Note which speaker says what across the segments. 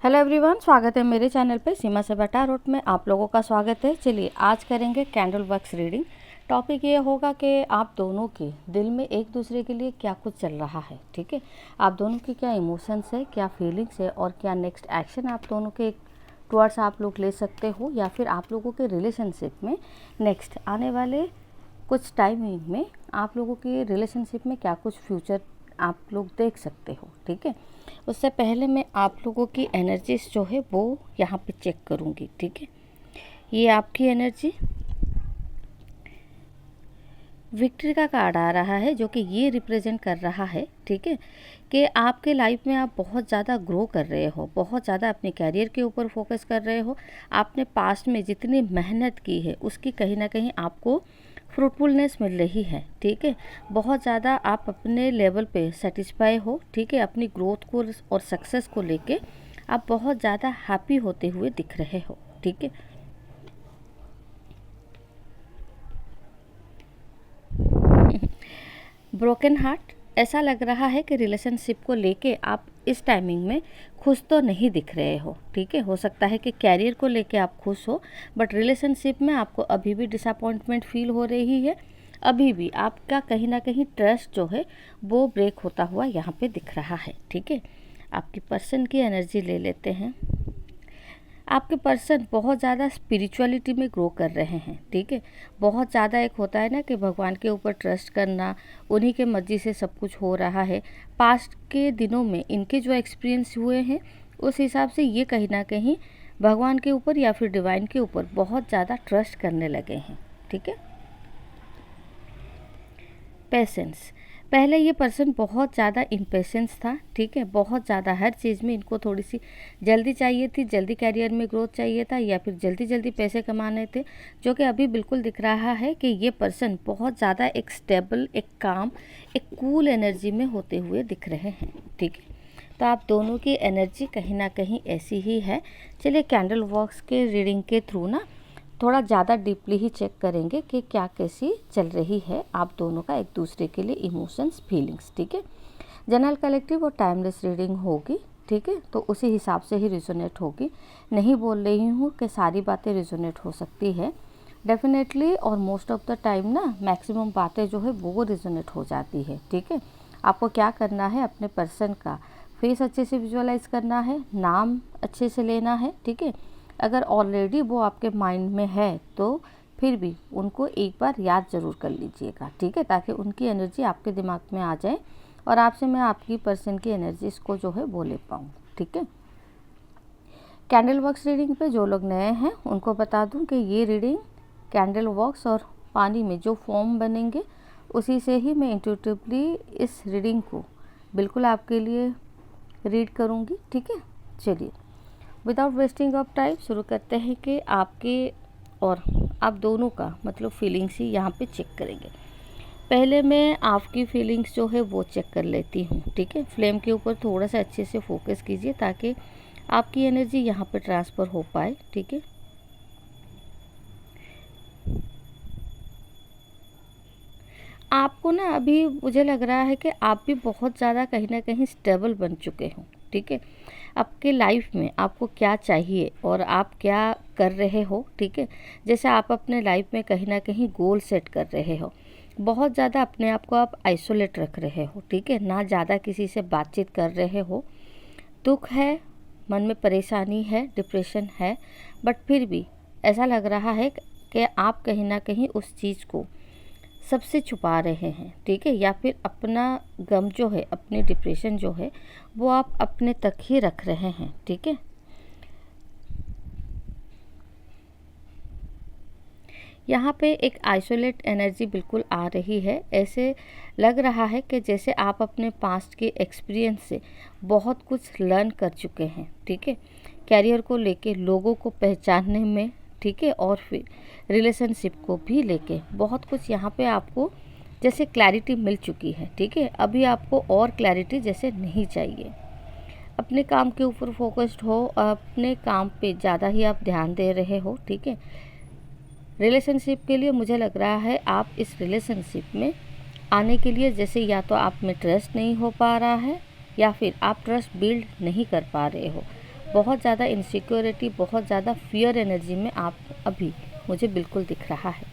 Speaker 1: Hello everyone, स्वागत है मेरे चैनल पे सीमा से बटा रोड में आप लोगों का स्वागत है। चलिए आज करेंगे कैंडल वर्क्स रीडिंग। टॉपिक ये होगा कि आप दोनों के दिल में एक दूसरे के लिए क्या कुछ चल रहा है। ठीक है, आप दोनों की क्या इमोशंस है, क्या फीलिंग्स है और क्या नेक्स्ट एक्शन आप दोनों के टुवर्ड्स आप लोग ले सकते हो, या फिर आप लोगों के रिलेशनशिप में नेक्स्ट आने वाले कुछ टाइमिंग में आप लोगों के रिलेशनशिप में क्या कुछ फ्यूचर आप लोग देख सकते हो। ठीक है, उससे पहले मैं आप लोगों की एनर्जीज जो है वो यहाँ पे चेक करूँगी। ठीक है, ये आपकी एनर्जी विक्ट्री का कार्ड आ रहा है, जो कि ये रिप्रेजेंट कर रहा है, ठीक है, कि आपके लाइफ में आप बहुत ज़्यादा ग्रो कर रहे हो, बहुत ज़्यादा अपने कैरियर के ऊपर फोकस कर रहे हो। आपने पास्ट में जितनी मेहनत की है उसकी कहीं ना कहीं आपको फ्रूटफुलनेस मिल रही है। ठीक है, बहुत ज़्यादा आप अपने लेवल पे सेटिस्फाई हो। ठीक है, अपनी ग्रोथ को और सक्सेस को लेके आप बहुत ज़्यादा हैप्पी होते हुए दिख रहे हो। ठीक है, ब्रोकन हार्ट, ऐसा लग रहा है कि रिलेशनशिप को लेके आप इस टाइमिंग में खुश तो नहीं दिख रहे हो। ठीक है, हो सकता है कि कैरियर को लेके आप खुश हो, बट रिलेशनशिप में आपको अभी भी डिसअपॉइंटमेंट फील हो रही है। अभी भी आपका कहीं ना कहीं ट्रस्ट जो है वो ब्रेक होता हुआ यहाँ पे दिख रहा है। ठीक है, आपकी पर्सन की एनर्जी ले लेते हैं। आपके पर्सन बहुत ज़्यादा स्पिरिचुअलिटी में ग्रो कर रहे हैं। ठीक है, बहुत ज़्यादा एक होता है ना कि भगवान के ऊपर ट्रस्ट करना, उन्हीं के मर्जी से सब कुछ हो रहा है। पास्ट के दिनों में इनके जो एक्सपीरियंस हुए हैं उस हिसाब से ये कहीं ना कहीं भगवान के ऊपर या फिर डिवाइन के ऊपर बहुत ज़्यादा ट्रस्ट करने लगे हैं। ठीक है, पेशेंस, पहले ये पर्सन बहुत ज़्यादा इम्पेशेंस था। ठीक है, बहुत ज़्यादा हर चीज़ में इनको थोड़ी सी जल्दी चाहिए थी, जल्दी कैरियर में ग्रोथ चाहिए था, या फिर जल्दी जल्दी पैसे कमाने थे, जो कि अभी बिल्कुल दिख रहा है कि ये पर्सन बहुत ज़्यादा एक स्टेबल, एक काम, एक कूल एनर्जी में होते हुए दिख रहे हैं। ठीक है, तो आप दोनों की एनर्जी कहीं ना कहीं ऐसी ही है। चलिए कैंडल वर्क्स के रीडिंग के थ्रू ना थोड़ा ज़्यादा डीपली ही चेक करेंगे कि क्या कैसी चल रही है आप दोनों का एक दूसरे के लिए इमोशंस, फीलिंग्स। ठीक है, जनरल कलेक्टिव और टाइमलेस रीडिंग होगी। ठीक है, तो उसी हिसाब से ही रिजोनेट होगी। नहीं बोल रही हूँ कि सारी बातें रिजोनेट हो सकती है, डेफिनेटली, और मोस्ट ऑफ द टाइम ना मैक्सिमम बातें जो है वो रिजोनेट हो जाती है। ठीक है, आपको क्या करना है, अपने पर्सन का फेस अच्छे से विजुअलाइज करना है, नाम अच्छे से लेना है। ठीक है, अगर ऑलरेडी वो आपके माइंड में है तो फिर भी उनको एक बार याद ज़रूर कर लीजिएगा। ठीक है, ताकि उनकी एनर्जी आपके दिमाग में आ जाए और आपसे मैं आपकी पर्सन की एनर्जीज को जो है वो ले पाऊँ। ठीक है, कैंडल वर्क्स रीडिंग पे जो लोग नए हैं उनको बता दूं कि ये रीडिंग कैंडल वर्क्स और पानी में जो फॉर्म बनेंगे उसी से ही मैं इंट्यूटिवली इस रीडिंग को बिल्कुल आपके लिए रीड करूँगी। ठीक है, चलिए विदाउट वेस्टिंग ऑफ टाइम शुरू करते हैं कि आपके और आप दोनों का मतलब फीलिंग्स ही यहाँ पे चेक करेंगे। पहले मैं आपकी फीलिंग्स जो है वो चेक कर लेती हूँ। ठीक है, फ्लेम के ऊपर थोड़ा सा अच्छे से फोकस कीजिए ताकि आपकी एनर्जी यहाँ पे ट्रांसफ़र हो पाए। ठीक है, आपको ना अभी मुझे लग रहा है कि आप भी बहुत ज़्यादा कहीं ना कहीं स्टेबल बन चुके हो। ठीक है, आपके लाइफ में आपको क्या चाहिए और आप क्या कर रहे हो। ठीक है, जैसे आप अपने लाइफ में कहीं ना कहीं गोल सेट कर रहे हो, बहुत ज़्यादा अपने आप को आप आइसोलेट रख रहे हो। ठीक है, ना ज़्यादा किसी से बातचीत कर रहे हो, दुख है, मन में परेशानी है, डिप्रेशन है, बट फिर भी ऐसा लग रहा है कि आप कहीं ना कहीं उस चीज़ को सबसे छुपा रहे हैं। ठीक है, या फिर अपना गम जो है, अपनी डिप्रेशन जो है वो आप अपने तक ही रख रहे हैं। ठीक है, यहाँ पे एक आइसोलेट एनर्जी बिल्कुल आ रही है। ऐसे लग रहा है कि जैसे आप अपने पास्ट के एक्सपीरियंस से बहुत कुछ लर्न कर चुके हैं। ठीक है, कैरियर को लेके, लोगों को पहचानने में, ठीक है, और फिर रिलेशनशिप को भी लेके बहुत कुछ यहाँ पे आपको जैसे क्लैरिटी मिल चुकी है। ठीक है, अभी आपको और क्लैरिटी जैसे नहीं चाहिए। अपने काम के ऊपर फोकस्ड हो, अपने काम पे ज़्यादा ही आप ध्यान दे रहे हो। ठीक है, रिलेशनशिप के लिए मुझे लग रहा है आप इस रिलेशनशिप में आने के लिए जैसे या तो आप में ट्रस्ट नहीं हो पा रहा है या फिर आप ट्रस्ट बिल्ड नहीं कर पा रहे हो। बहुत ज़्यादा इनसिक्योरिटी, बहुत ज़्यादा फियर एनर्जी में आप अभी मुझे बिल्कुल दिख रहा है।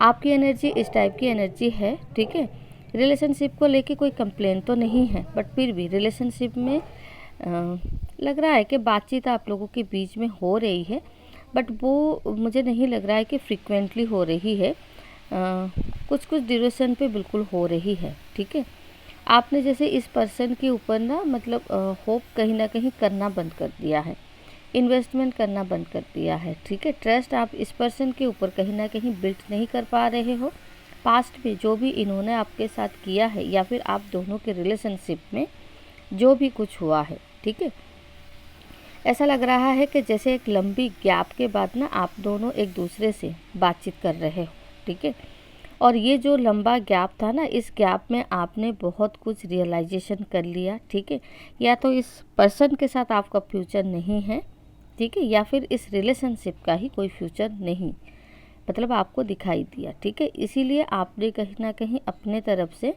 Speaker 1: आपकी एनर्जी इस टाइप की एनर्जी है, ठीक है। रिलेशनशिप को लेके कोई कंप्लेन तो नहीं है, बट फिर भी रिलेशनशिप में लग रहा है कि बातचीत आप लोगों के बीच में हो रही है, बट वो मुझे नहीं लग रहा है कि फ्रिक्वेंटली हो रही है। कुछ कुछ ड्यूरेशन पे बिल्कुल हो रही है, ठीक है। आपने जैसे इस पर्सन के ऊपर ना मतलब होप कहीं ना कहीं करना बंद कर दिया है, इन्वेस्टमेंट करना बंद कर दिया है, ठीक है। ट्रस्ट आप इस पर्सन के ऊपर कहीं ना कहीं बिल्ड नहीं कर पा रहे हो। पास्ट में जो भी इन्होंने आपके साथ किया है या फिर आप दोनों के रिलेशनशिप में जो भी कुछ हुआ है, ठीक है, ऐसा लग रहा है कि जैसे एक लंबी गैप के बाद ना आप दोनों एक दूसरे से बातचीत कर रहे हो, ठीक है। और ये जो लंबा गैप था ना, इस गैप में आपने बहुत कुछ रियलाइजेशन कर लिया, ठीक है। या तो इस पर्सन के साथ आपका फ्यूचर नहीं है, ठीक है, या फिर इस रिलेशनशिप का ही कोई फ्यूचर नहीं, मतलब आपको दिखाई दिया, ठीक है। इसीलिए आपने कहीं ना कहीं अपने तरफ से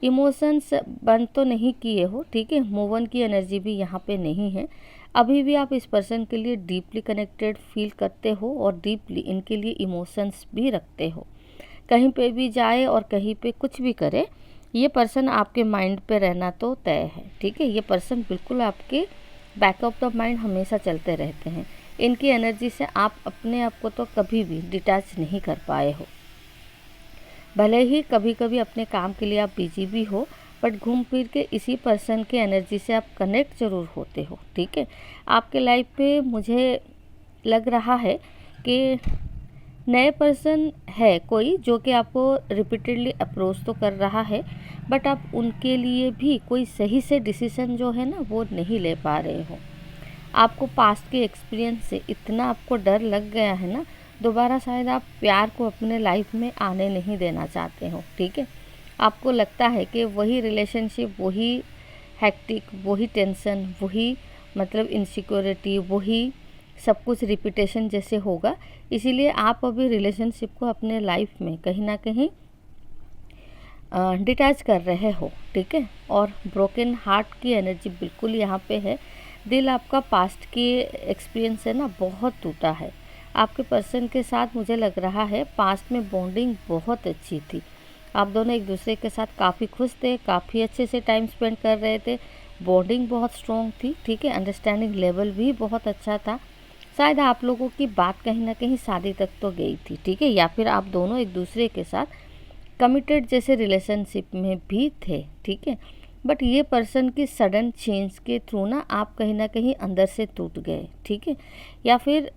Speaker 1: इमोशंस बंद तो नहीं किए हो, ठीक है। मूव ऑन की एनर्जी भी यहाँ पे नहीं है। अभी भी आप इस पर्सन के लिए डीपली कनेक्टेड फील करते हो और डीपली इनके लिए इमोशंस भी रखते हो। कहीं पे भी जाए और कहीं पे कुछ भी करे, ये पर्सन आपके माइंड पे रहना तो तय है, ठीक है। ये पर्सन बिल्कुल आपके बैक ऑफ द माइंड हमेशा चलते रहते हैं। इनकी एनर्जी से आप अपने आप को तो कभी भी डिटैच नहीं कर पाए हो। भले ही कभी कभी अपने काम के लिए आप बिजी भी हो, बट घूम फिर के इसी पर्सन के एनर्जी से आप कनेक्ट ज़रूर होते हो, ठीक है। आपके लाइफ में मुझे लग रहा है कि नए पर्सन है कोई जो कि आपको रिपीटेडली अप्रोच तो कर रहा है, बट आप उनके लिए भी कोई सही से डिसीजन जो है ना वो नहीं ले पा रहे हो। आपको पास्ट के एक्सपीरियंस से इतना आपको डर लग गया है ना, दोबारा शायद आप प्यार को अपने लाइफ में आने नहीं देना चाहते हो, ठीक है। आपको लगता है कि वही रिलेशनशिप, वही हैक्टिक, वही टेंशन, वही मतलब इनसिक्योरिटी, वही सब कुछ रिपीटेशन जैसे होगा। इसीलिए आप अभी रिलेशनशिप को अपने लाइफ में कहीं ना कहीं डिटैच कर रहे हो, ठीक है। और ब्रोकन हार्ट की एनर्जी बिल्कुल यहाँ पे है। दिल आपका पास्ट की एक्सपीरियंस से ना बहुत टूटा है। आपके पर्सन के साथ मुझे लग रहा है पास्ट में बॉन्डिंग बहुत अच्छी थी। आप दोनों एक दूसरे के साथ काफ़ी खुश थे, काफ़ी अच्छे से टाइम स्पेंड कर रहे थे, बॉन्डिंग बहुत स्ट्रॉन्ग थी, ठीक है। अंडरस्टैंडिंग लेवल भी बहुत अच्छा था। शायद आप लोगों की बात कहीं ना कहीं शादी तक तो गई थी, ठीक है, या फिर आप दोनों एक दूसरे के साथ कमिटेड जैसे रिलेशनशिप में भी थे, ठीक है। बट ये पर्सन की सडन चेंज के थ्रू ना आप कहीं ना कहीं अंदर से टूट गए, ठीक है। या फिर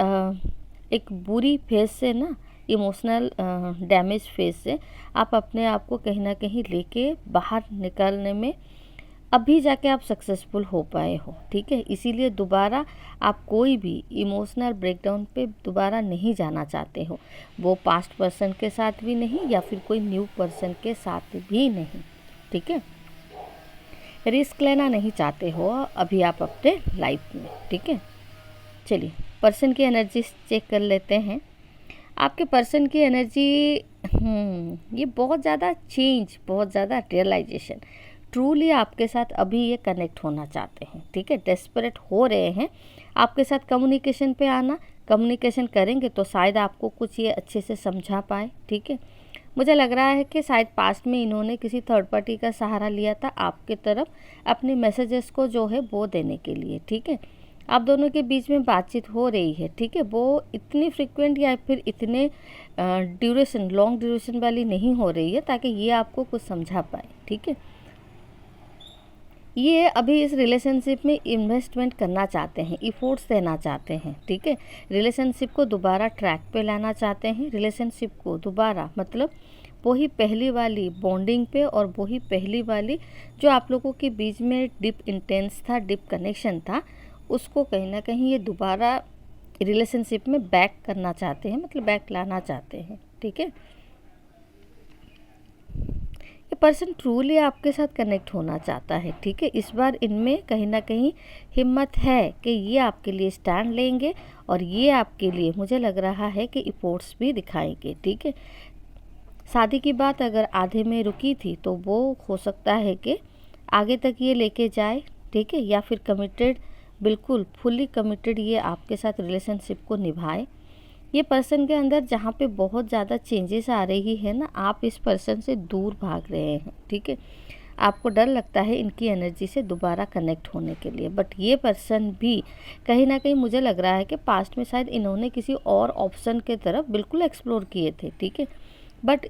Speaker 1: एक बुरी फेज से ना, इमोशनल डैमेज फेज से आप अपने आप को कहीं ना कहीं लेके बाहर निकलने में अभी जाके आप सक्सेसफुल हो पाए हो, ठीक है। इसीलिए दोबारा आप कोई भी इमोशनल ब्रेकडाउन पे दोबारा नहीं जाना चाहते हो, वो पास्ट पर्सन के साथ भी नहीं या फिर कोई न्यू पर्सन के साथ भी नहीं, ठीक है। रिस्क लेना नहीं चाहते हो अभी आप अपने लाइफ में, ठीक है। चलिए पर्सन की एनर्जी चेक कर लेते हैं। आपके पर्सन की एनर्जी ये बहुत ज़्यादा चेंज, बहुत ज़्यादा रियलाइजेशन, ट्रूली आपके साथ अभी ये कनेक्ट होना चाहते हैं, ठीक है। डेस्परेट हो रहे हैं आपके साथ कम्युनिकेशन पे आना। कम्युनिकेशन करेंगे तो शायद आपको कुछ ये अच्छे से समझा पाए, ठीक है। मुझे लग रहा है कि शायद पास्ट में इन्होंने किसी थर्ड पार्टी का सहारा लिया था आपके तरफ अपने मैसेजेस को जो है वो देने के लिए, ठीक है। आप दोनों के बीच में बातचीत हो रही है, ठीक है। वो इतनी फ्रिक्वेंट या फिर इतने ड्यूरेशन, लॉन्ग ड्यूरेशन वाली नहीं हो रही है ताकि ये आपको कुछ समझा पाए, ठीक है। ये अभी इस रिलेशनशिप में इन्वेस्टमेंट करना चाहते हैं, इफोर्ट्स देना चाहते हैं, ठीक है। रिलेशनशिप को दोबारा ट्रैक पे लाना चाहते हैं, रिलेशनशिप को दोबारा मतलब वही पहली वाली बॉन्डिंग पे और वही पहली वाली जो आप लोगों के बीच में डीप इंटेंस था, डीप कनेक्शन था, उसको कहीं ना कहीं ये दोबारा रिलेशनशिप में बैक करना चाहते हैं, मतलब बैक लाना चाहते हैं, ठीक है। ये पर्सन ट्रूली आपके साथ कनेक्ट होना चाहता है, ठीक है। इस बार इनमें कहीं ना कहीं हिम्मत है कि ये आपके लिए स्टैंड लेंगे और ये आपके लिए मुझे लग रहा है कि इफोर्ट्स भी दिखाएंगे, ठीक है। शादी की बात अगर आधे में रुकी थी तो वो हो सकता है कि आगे तक ये लेके जाए, ठीक है, या फिर कमिटेड, बिल्कुल फुली कमिटेड ये आपके साथ रिलेशनशिप को निभाए। ये पर्सन के अंदर जहाँ पे बहुत ज़्यादा चेंजेस आ रही है ना, आप इस पर्सन से दूर भाग रहे हैं, ठीक है। आपको डर लगता है इनकी एनर्जी से दोबारा कनेक्ट होने के लिए, बट ये पर्सन भी कहीं ना कहीं मुझे लग रहा है कि पास्ट में शायद इन्होंने किसी और ऑप्शन के तरफ बिल्कुल एक्सप्लोर किए थे, ठीक है, बट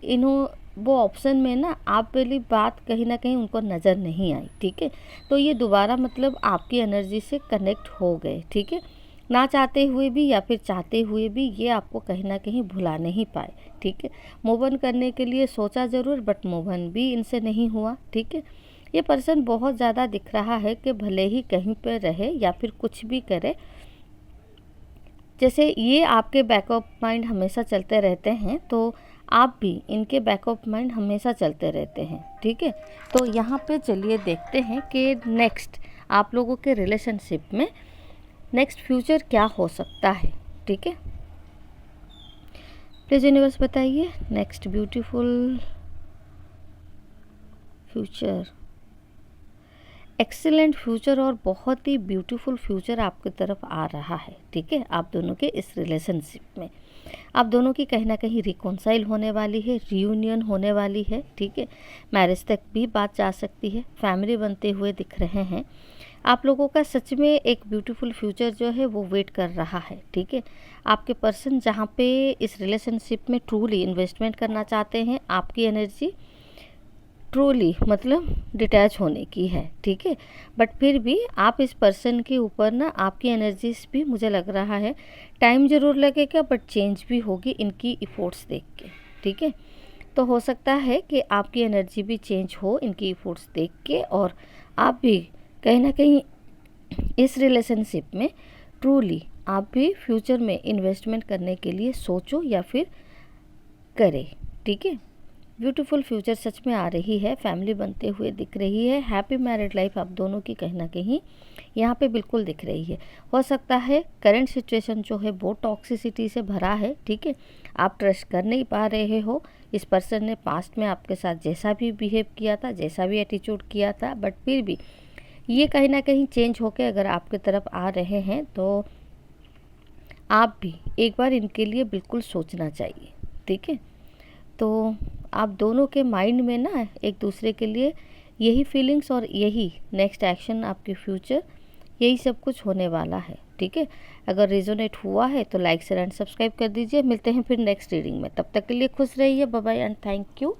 Speaker 1: वो ऑप्शन में ना आप वाली बात कहीं ना कहीं उनको नज़र नहीं आई, ठीक है। तो ये दोबारा मतलब आपकी एनर्जी से कनेक्ट हो गए, ठीक है, ना चाहते हुए भी या फिर चाहते हुए भी ये आपको कहीं ना कहीं भुला नहीं पाए, ठीक है। मूव ऑन करने के लिए सोचा ज़रूर, बट मूव ऑन भी इनसे नहीं हुआ, ठीक है। ये पर्सन बहुत ज़्यादा दिख रहा है कि भले ही कहीं पर रहे या फिर कुछ भी करे, जैसे ये आपके बैक ऑफ माइंड हमेशा चलते रहते हैं, तो आप भी इनके बैक ऑफ माइंड हमेशा चलते रहते हैं, ठीक है। तो यहाँ पे चलिए देखते हैं कि नेक्स्ट आप लोगों के रिलेशनशिप में नेक्स्ट फ्यूचर क्या हो सकता है, ठीक है। प्लीज़ यूनिवर्स बताइए next beautiful future, excellent future और बहुत ही ब्यूटीफुल फ्यूचर आपकी तरफ आ रहा है, ठीक है। आप दोनों के इस रिलेशनशिप में आप दोनों की कहीं ना कहीं रिकॉन्साइल होने वाली है, रियूनियन होने वाली है, ठीक है। मैरिज तक भी बात जा सकती है, फैमिली बनते हुए दिख रहे हैं। आप लोगों का सच में एक ब्यूटीफुल फ्यूचर जो है वो वेट कर रहा है, ठीक है। आपके पर्सन जहाँ पे इस रिलेशनशिप में ट्रूली इन्वेस्टमेंट करना चाहते हैं, आपकी एनर्जी ट्रूली मतलब डिटैच होने की है, ठीक है। बट फिर भी आप इस पर्सन के ऊपर ना आपकी एनर्जीज भी मुझे लग रहा है टाइम ज़रूर लगेगा, बट चेंज भी होगी इनकी इफ़ोर्ट्स देख के, ठीक है। तो हो सकता है कि आपकी एनर्जी भी चेंज हो इनकी इफ़ोर्ट्स देख के, और आप भी कहीं ना कहीं इस रिलेशनशिप में ट्रूली आप भी फ्यूचर में इन्वेस्टमेंट करने के लिए सोचो या फिर करें, ठीक है। ब्यूटीफुल फ्यूचर सच में आ रही है, फैमिली बनते हुए दिख रही है, हैप्पी मैरिड लाइफ आप दोनों की कहीं ना कहीं यहाँ पे बिल्कुल दिख रही है। हो सकता है करंट सिचुएशन जो है वो टॉक्सिसिटी से भरा है, ठीक है। आप ट्रस्ट कर नहीं पा रहे हो, इस पर्सन ने पास्ट में आपके साथ जैसा भी बिहेव किया था, जैसा भी एटीट्यूड किया था, बट फिर भी ये कहीं ना कहीं चेंज होकर अगर आपके तरफ आ रहे हैं, तो आप भी एक बार इनके लिए बिल्कुल सोचना चाहिए, ठीक है। तो आप दोनों के माइंड में ना एक दूसरे के लिए यही फीलिंग्स और यही नेक्स्ट एक्शन, आपके फ्यूचर, यही सब कुछ होने वाला है, ठीक है। अगर रेजोनेट हुआ है तो लाइक शेयर एंड सब्सक्राइब कर दीजिए। मिलते हैं फिर नेक्स्ट रीडिंग में, तब तक के लिए खुश रहिए, bye bye and thank you.